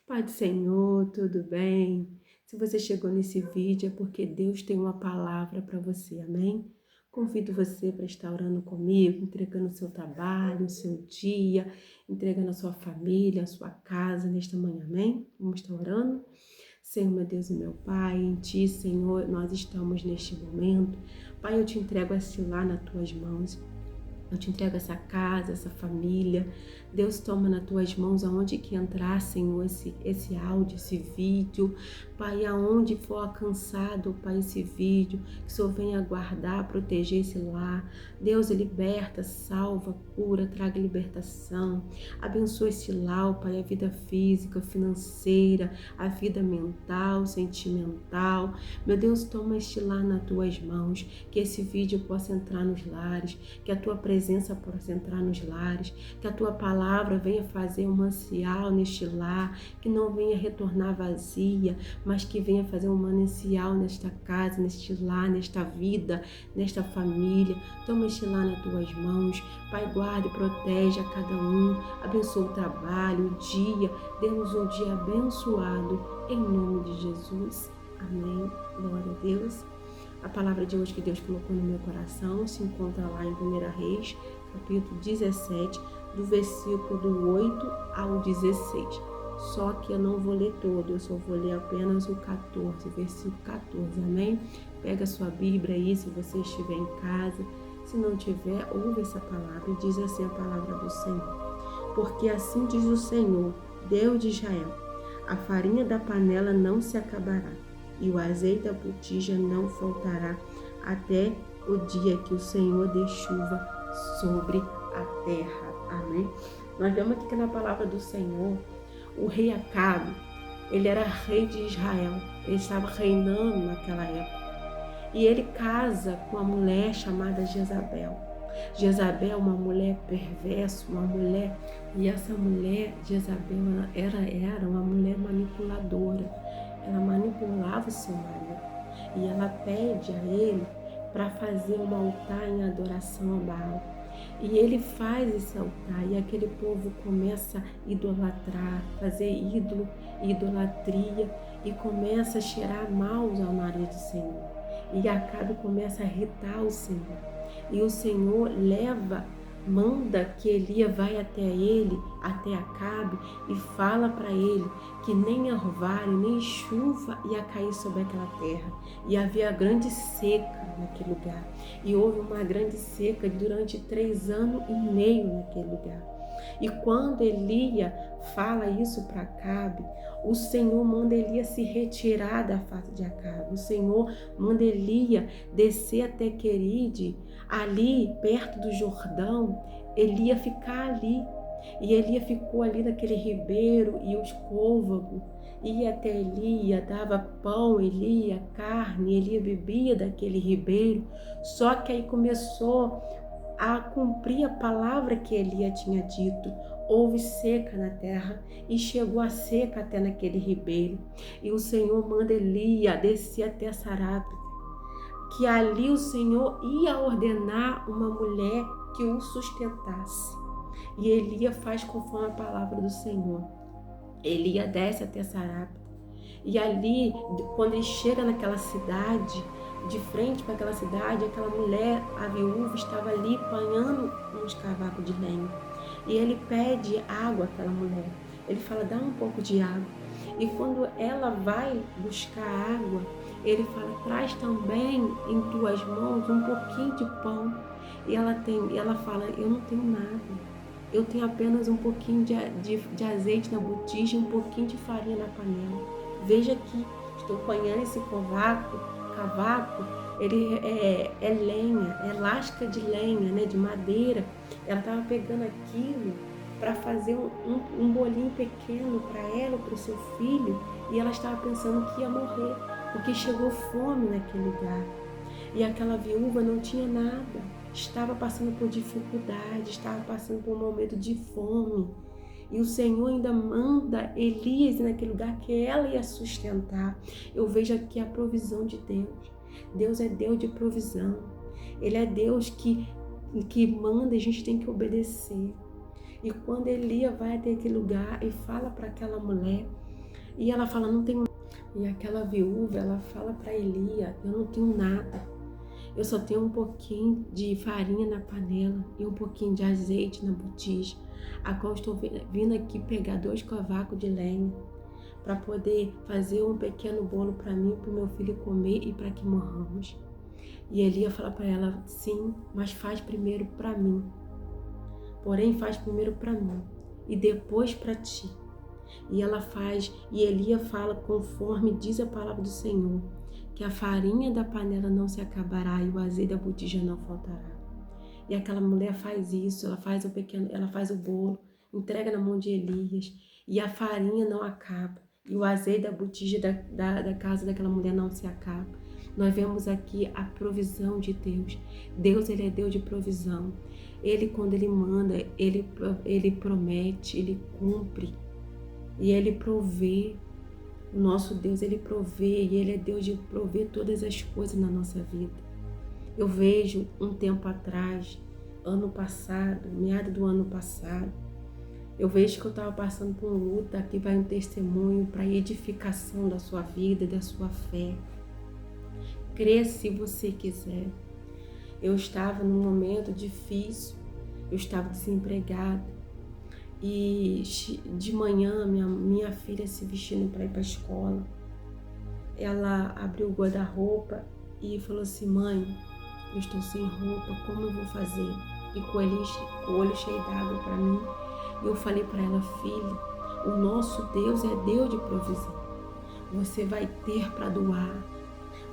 Pai do Senhor, tudo bem? Se você chegou nesse vídeo é porque Deus tem uma palavra para você, amém? Convido você para estar orando comigo, entregando o seu trabalho, o seu dia, entregando a sua família, a sua casa nesta manhã, amém? Vamos estar orando? Senhor, meu Deus e meu Pai, em Ti, Senhor, nós estamos neste momento. Pai, eu te entrego este lar nas Tuas mãos. Eu te entrego essa casa, essa família. Deus, toma nas tuas mãos aonde que entrar, Senhor, esse áudio, esse vídeo. Pai, aonde for alcançado, Pai, esse vídeo, que o Senhor venha guardar, proteger esse lar. Deus, liberta, salva, cura, traga libertação. Abençoa esse lar, Pai, a vida física, financeira, a vida mental, sentimental. Meu Deus, toma este lar nas tuas mãos, que esse vídeo possa entrar nos lares, que a tua presença possa entrar nos lares, que a tua palavra venha fazer um manancial neste lar, que não venha retornar vazia, mas que venha fazer um manancial nesta casa, neste lar, nesta vida, nesta família. Toma este lar nas tuas mãos, Pai, guarda e protege a cada um, abençoa o trabalho, o dia, dê-nos um dia abençoado, em nome de Jesus. Amém. Glória a Deus. A palavra de hoje que Deus colocou no meu coração se encontra lá em 1 Reis, capítulo 17, do versículo do 8 ao 16. Só que eu não vou ler todo, eu só vou ler apenas o 14, versículo 14, amém? Pega a sua Bíblia aí, se você estiver em casa. Se não tiver, ouve essa palavra e diz assim a palavra do Senhor. Porque assim diz o Senhor, Deus de Israel, a farinha da panela não se acabará, e o azeite da botija não faltará até o dia que o Senhor dê chuva sobre a terra. Amém? Nós vemos aqui que na palavra do Senhor, o rei Acabe, ele era rei de Israel, ele estava reinando naquela época. E ele casa com uma mulher chamada Jezabel. Jezabel é uma mulher perversa, uma mulher, e essa mulher, Jezabel, era uma mulher manipuladora. Ela manipulava o seu marido e ela pede a ele para fazer um altar em adoração a Baal. E ele faz esse altar e aquele povo começa a idolatrar, fazer ídolo, idolatria e começa a cheirar mal ao nariz do Senhor. E Acabe começa a irritar o Senhor. E o Senhor manda que Elias vai até ele, até Acabe, e fala para ele que nem orvalho, nem chuva ia cair sobre aquela terra. E havia grande seca naquele lugar. E houve uma grande seca durante 3 anos e meio naquele lugar. E quando Elias fala isso para Acabe, o Senhor manda Elias se retirar da face de Acabe. O Senhor manda Elias descer até Queride, ali perto do Jordão. Elias ficar ali. E Elias ficou ali naquele ribeiro e os côvagos. Ia até Elias, dava pão, Elias, carne, Elias bebia daquele ribeiro. Só que aí começou a cumprir a palavra que Elias tinha dito. Houve seca na terra e chegou a seca até naquele ribeiro. E o Senhor manda Elias descer até Sarapta, que ali o Senhor ia ordenar uma mulher que o sustentasse. E Elias faz conforme a palavra do Senhor. Elias desce até Sarapta. E ali, quando ele chega naquela cidade, de frente para aquela cidade, aquela mulher, a viúva, estava ali apanhando uns cavacos de lenha. E ele pede água àquela mulher. Ele fala, dá um pouco de água. E quando ela vai buscar água, ele fala, traz também em tuas mãos um pouquinho de pão. E ela fala, eu não tenho nada. Eu tenho apenas um pouquinho de azeite na botija e um pouquinho de farinha na panela. Veja aqui, estou apanhando esse cavaco, ele é lenha, é lasca de lenha, né, de madeira. Ela estava pegando aquilo para fazer um bolinho pequeno para ela, para o seu filho, e ela estava pensando que ia morrer, porque chegou fome naquele lugar. E aquela viúva não tinha nada, estava passando por dificuldade, estava passando por um momento de fome. E o Senhor ainda manda Elias naquele lugar que ela ia sustentar. Eu vejo aqui a provisão de Deus. Deus é Deus de provisão. Ele é Deus que manda e a gente tem que obedecer. E quando Elias vai até aquele lugar e fala para aquela mulher, E ela fala, não tenho. E aquela viúva, ela fala para Elia, eu não tenho nada. Eu só tenho um pouquinho de farinha na panela e um pouquinho de azeite na botija, a qual estou vindo aqui pegar 2 cavacos de lenha para poder fazer um pequeno bolo para mim e para o meu filho comer e para que morramos. E Elia fala para ela, sim, mas faz primeiro para mim. Porém, faz primeiro para mim e depois para ti. E ela faz, e Elia fala conforme diz a palavra do Senhor, que a farinha da panela não se acabará e o azeite da botija não faltará. E aquela mulher faz isso, ela faz o bolo, entrega na mão de Elias, e a farinha não acaba, e o azeite da botija da casa daquela mulher não se acaba. Nós vemos aqui a provisão de Deus. Deus, ele é Deus de provisão. Ele, quando ele manda, ele promete, ele cumpre, e ele provê. O nosso Deus, ele provê, e ele é Deus de prover todas as coisas na nossa vida. Eu vejo um tempo atrás, ano passado, meado do ano passado, eu vejo que eu estava passando por um luto. Aqui vai um testemunho para edificação da sua vida, da sua fé. Crê se você quiser. Eu estava num momento difícil, eu estava desempregada. E de manhã, minha filha se vestindo para ir para a escola, ela abriu o guarda-roupa e falou assim, mãe, eu estou sem roupa, como eu vou fazer? E com o olho cheio d'água para mim. E eu falei para ela, filha, o nosso Deus é Deus de provisão. Você vai ter para doar,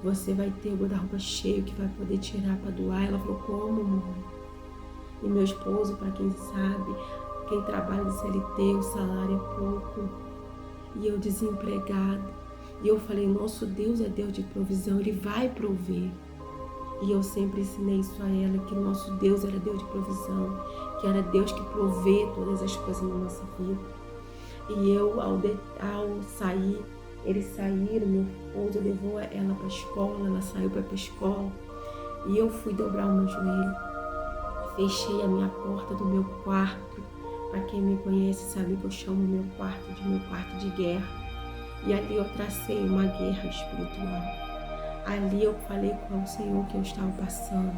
você vai ter o guarda-roupa cheio que vai poder tirar para doar. Ela falou, como, mãe? E meu esposo, para quem sabe, quem trabalha de CLT, o salário é pouco. E eu desempregada. E eu falei, nosso Deus é Deus de provisão, Ele vai prover. E eu sempre ensinei isso a ela, que nosso Deus era Deus de provisão, que era Deus que provê todas as coisas na nossa vida. E eu, ao sair, eles saíram, meu esposo levou ela para a escola, ela saiu para ir para a escola. E eu fui dobrar o meu joelho, fechei a minha porta do meu quarto. Para quem me conhece sabe que eu chamo meu quarto de guerra. E ali eu tracei uma guerra espiritual. Ali eu falei com o Senhor que eu estava passando.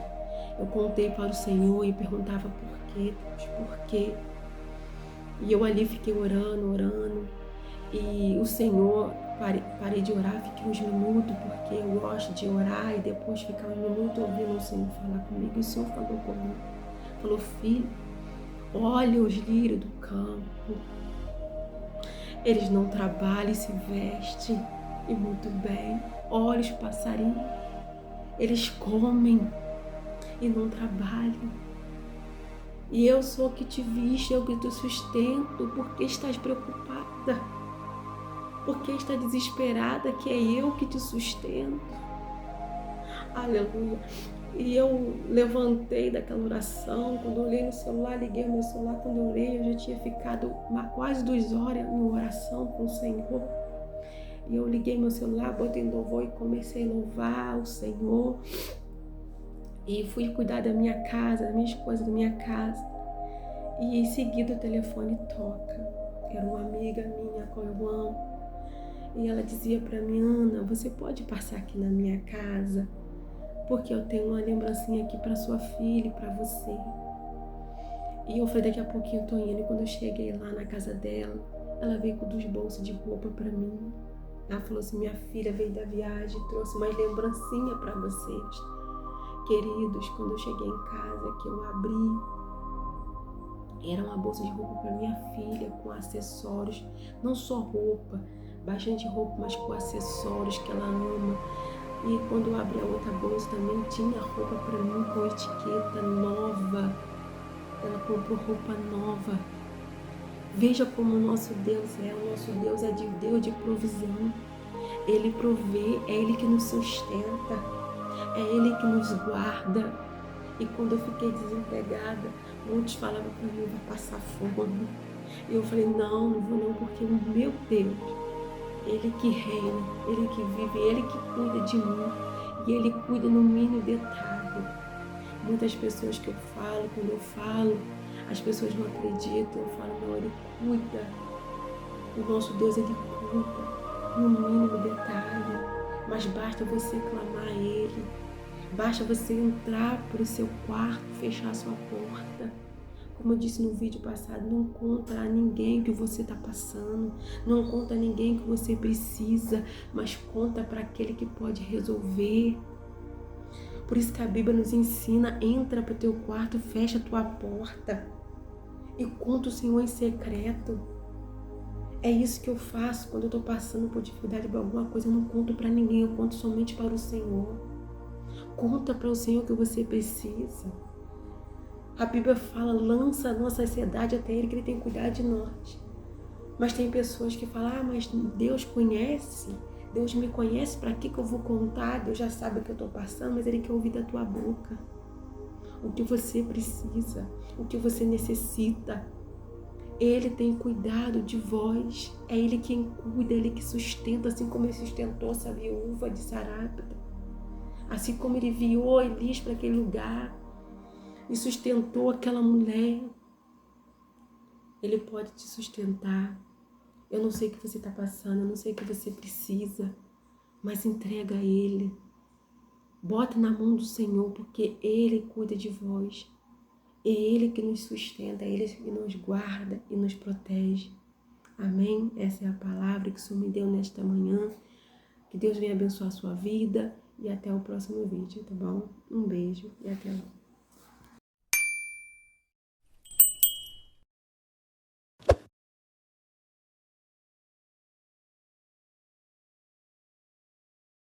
Eu contei para o Senhor e perguntava por quê, Deus, por quê? E eu ali fiquei orando. E o Senhor, parei de orar, fiquei uns minutos, porque eu gosto de orar e depois ficar um minuto ouvindo o Senhor falar comigo. E o Senhor falou comigo, falou, filho, olha os lírios do campo, eles não trabalham e se vestem, e muito bem. Olha os passarinhos, eles comem e não trabalham. E eu sou que te viste, eu que te sustento. Por que estás preocupada? Por que estás desesperada, que é eu que te sustento? Aleluia. E eu levantei daquela oração, quando eu olhei no celular, liguei o meu celular, quando eu orei, eu já tinha ficado quase 2 horas em oração com o Senhor. E eu liguei meu celular, botei no louvor e comecei a louvar o Senhor. E fui cuidar da minha casa, das minhas coisas da minha casa. E em seguida o telefone toca. Era uma amiga minha, que eu amo. E ela dizia para mim, Ana, você pode passar aqui na minha casa? Porque eu tenho uma lembrancinha aqui para sua filha e para você. E eu falei, daqui a pouquinho eu tô indo. E quando eu cheguei lá na casa dela, ela veio com 2 bolsas de roupa para mim. Ela falou assim, minha filha veio da viagem, trouxe mais lembrancinha para vocês. Queridos, quando eu cheguei em casa, que eu abri, era uma bolsa de roupa para minha filha, com acessórios, não só roupa, bastante roupa, mas com acessórios que ela ama. E quando eu abri a outra bolsa também tinha roupa para mim com etiqueta nova. Ela comprou roupa nova. Veja como o nosso Deus é. O nosso Deus é Deus de provisão. Ele provê, é Ele que nos sustenta, é Ele que nos guarda. E quando eu fiquei desempregada, muitos falavam para mim, vai passar fome. E eu falei, não vou não, porque o meu Deus, Ele que reina, Ele que vive, Ele que cuida de mim. E Ele cuida no mínimo detalhe. Muitas pessoas que eu falo, quando eu falo, as pessoas não acreditam. Eu falo, não, Ele cuida. O nosso Deus, Ele cuida. no mínimo detalhe, mas basta você clamar a Ele, basta você entrar para o seu quarto, fechar a sua porta. Como eu disse no vídeo passado, não conta a ninguém o que você está passando, não conta a ninguém o que você precisa, mas conta para aquele que pode resolver. Por isso que a Bíblia nos ensina, entra para o teu quarto, fecha a tua porta e conta o Senhor em secreto. É isso que eu faço quando eu estou passando por dificuldade por alguma coisa, eu não conto para ninguém, eu conto somente para o Senhor. Conta para o Senhor o que você precisa. A Bíblia fala, lança a nossa ansiedade até Ele, que Ele tem cuidado de nós. Mas tem pessoas que falam, mas Deus conhece, Deus me conhece, para que eu vou contar? Deus já sabe o que eu estou passando, mas Ele quer ouvir da tua boca o que você precisa, o que você necessita. Ele tem cuidado de vós, é Ele quem cuida, Ele que sustenta, assim como Ele sustentou essa viúva de Sarepta, assim como Ele enviou Elias para aquele lugar e sustentou aquela mulher. Ele pode te sustentar. Eu não sei o que você está passando, eu não sei o que você precisa, mas entrega a Ele. Bota na mão do Senhor, porque Ele cuida de vós. É Ele que nos sustenta, é Ele que nos guarda e nos protege. Amém? Essa é a palavra que o Senhor me deu nesta manhã. Que Deus venha abençoar a sua vida e até o próximo vídeo, tá bom? Um beijo e até lá.